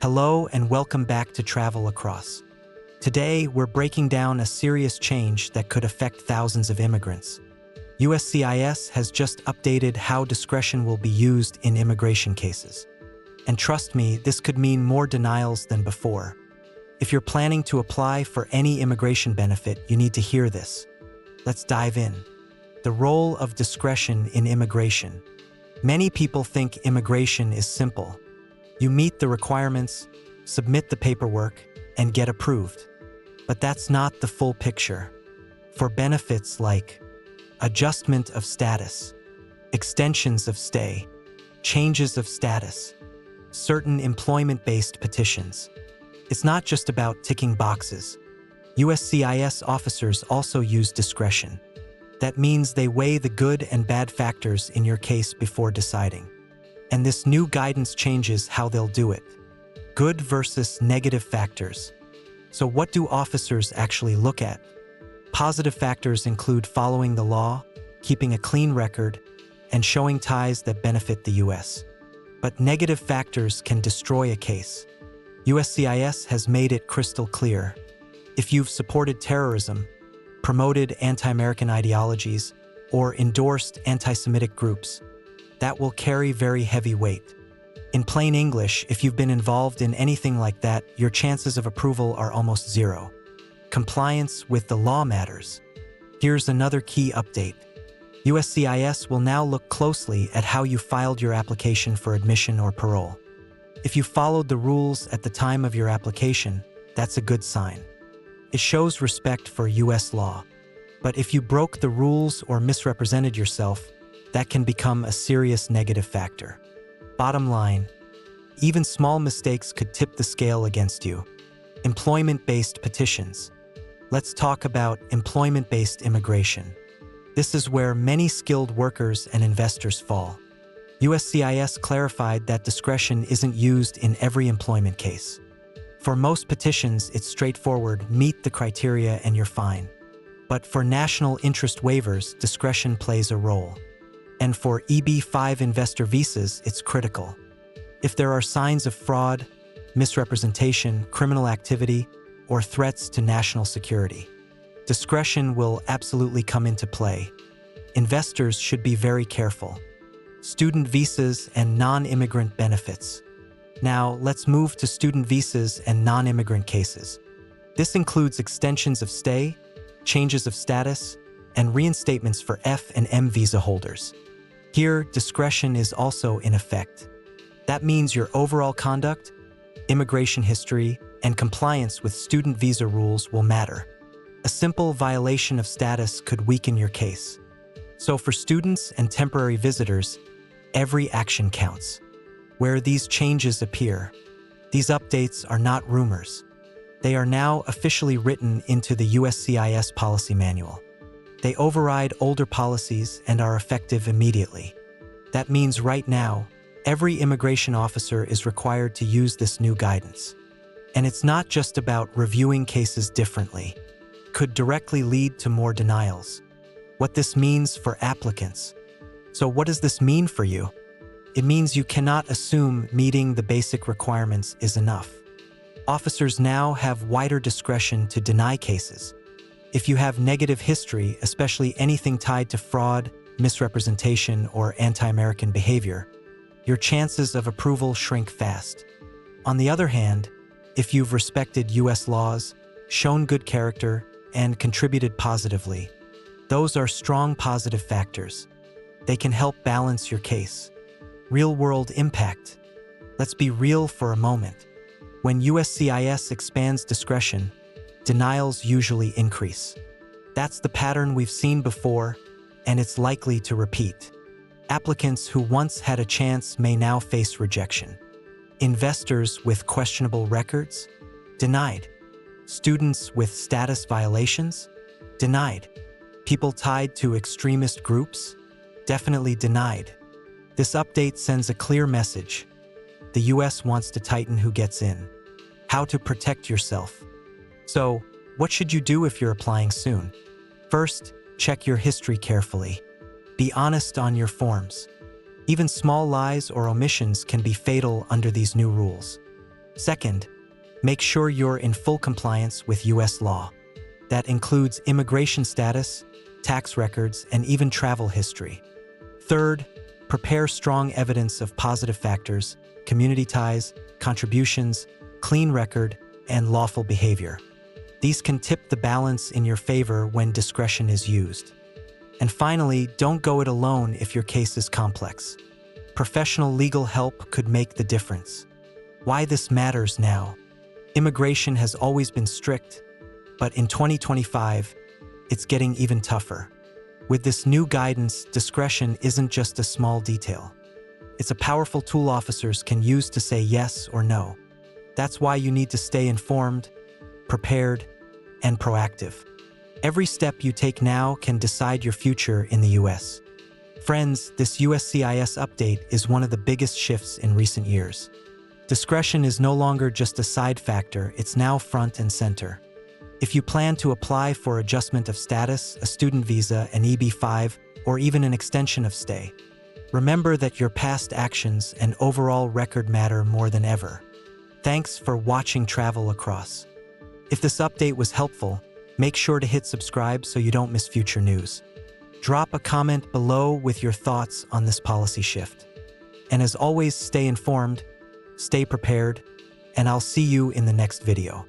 Hello and welcome back to Travel Across. Today, we're breaking down a serious change that could affect thousands of immigrants. USCIS has just updated how discretion will be used in immigration cases. And trust me, this could mean more denials than before. If you're planning to apply for any immigration benefit, you need to hear this. Let's dive in. The role of discretion in immigration. Many people think immigration is simple. You meet the requirements, submit the paperwork, and get approved. But that's not the full picture. For benefits like adjustment of status, extensions of stay, changes of status, certain employment-based petitions, it's not just about ticking boxes. USCIS officers also use discretion. That means they weigh the good and bad factors in your case before deciding. And this new guidance changes how they'll do it. Good versus negative factors. So what do officers actually look at? Positive factors include following the law, keeping a clean record, and showing ties that benefit the U.S. But negative factors can destroy a case. USCIS has made it crystal clear. If you've supported terrorism, promoted anti-American ideologies, or endorsed anti-Semitic groups, that will carry very heavy weight. In plain English, if you've been involved in anything like that, your chances of approval are almost zero. Compliance with the law matters. Here's another key update. USCIS will now look closely at how you filed your application for admission or parole. If you followed the rules at the time of your application, that's a good sign. It shows respect for U.S. law. But if you broke the rules or misrepresented yourself, that can become a serious negative factor. Bottom line, even small mistakes could tip the scale against you. Employment-based petitions. Let's talk about employment-based immigration. This is where many skilled workers and investors fall. USCIS clarified that discretion isn't used in every employment case. For most petitions, it's straightforward, meet the criteria and you're fine. But for national interest waivers, discretion plays a role. And for EB-5 investor visas, it's critical. If there are signs of fraud, misrepresentation, criminal activity, or threats to national security, discretion will absolutely come into play. Investors should be very careful. Student visas and non-immigrant benefits. Now, let's move to student visas and non-immigrant cases. This includes extensions of stay, changes of status, and reinstatements for F and M visa holders. Here, discretion is also in effect. That means your overall conduct, immigration history, and compliance with student visa rules will matter. A simple violation of status could weaken your case. So for students and temporary visitors, every action counts. Where these changes appear, these updates are not rumors. They are now officially written into the USCIS policy manual. They override older policies and are effective immediately. That means right now, every immigration officer is required to use this new guidance. And it's not just about reviewing cases differently. It could directly lead to more denials. What this means for applicants. So what does this mean for you? It means you cannot assume meeting the basic requirements is enough. Officers now have wider discretion to deny cases. If you have negative history, especially anything tied to fraud, misrepresentation, or anti-American behavior, your chances of approval shrink fast. On the other hand, if you've respected U.S. laws, shown good character, and contributed positively, those are strong positive factors. They can help balance your case. Real-world impact. Let's be real for a moment. When USCIS expands discretion, denials usually increase. That's the pattern we've seen before, and it's likely to repeat. Applicants who once had a chance may now face rejection. Investors with questionable records? Denied. Students with status violations? Denied. People tied to extremist groups? Definitely denied. This update sends a clear message. The U.S. wants to tighten who gets in. How to protect yourself. So, what should you do if you're applying soon? First, check your history carefully. Be honest on your forms. Even small lies or omissions can be fatal under these new rules. Second, make sure you're in full compliance with U.S. law. That includes immigration status, tax records, and even travel history. Third, prepare strong evidence of positive factors, community ties, contributions, clean record, and lawful behavior. These can tip the balance in your favor when discretion is used. And finally, don't go it alone if your case is complex. Professional legal help could make the difference. Why this matters now? Immigration has always been strict, but in 2025, it's getting even tougher. With this new guidance, discretion isn't just a small detail. It's a powerful tool officers can use to say yes or no. That's why you need to stay informed, prepared, and proactive. Every step you take now can decide your future in the U.S. Friends, this USCIS update is one of the biggest shifts in recent years. Discretion is no longer just a side factor, it's now front and center. If you plan to apply for adjustment of status, a student visa, an EB-5, or even an extension of stay, remember that your past actions and overall record matter more than ever. Thanks for watching Travel Across. If this update was helpful, make sure to hit subscribe so you don't miss future news. Drop a comment below with your thoughts on this policy shift. And as always, stay informed, stay prepared, and I'll see you in the next video.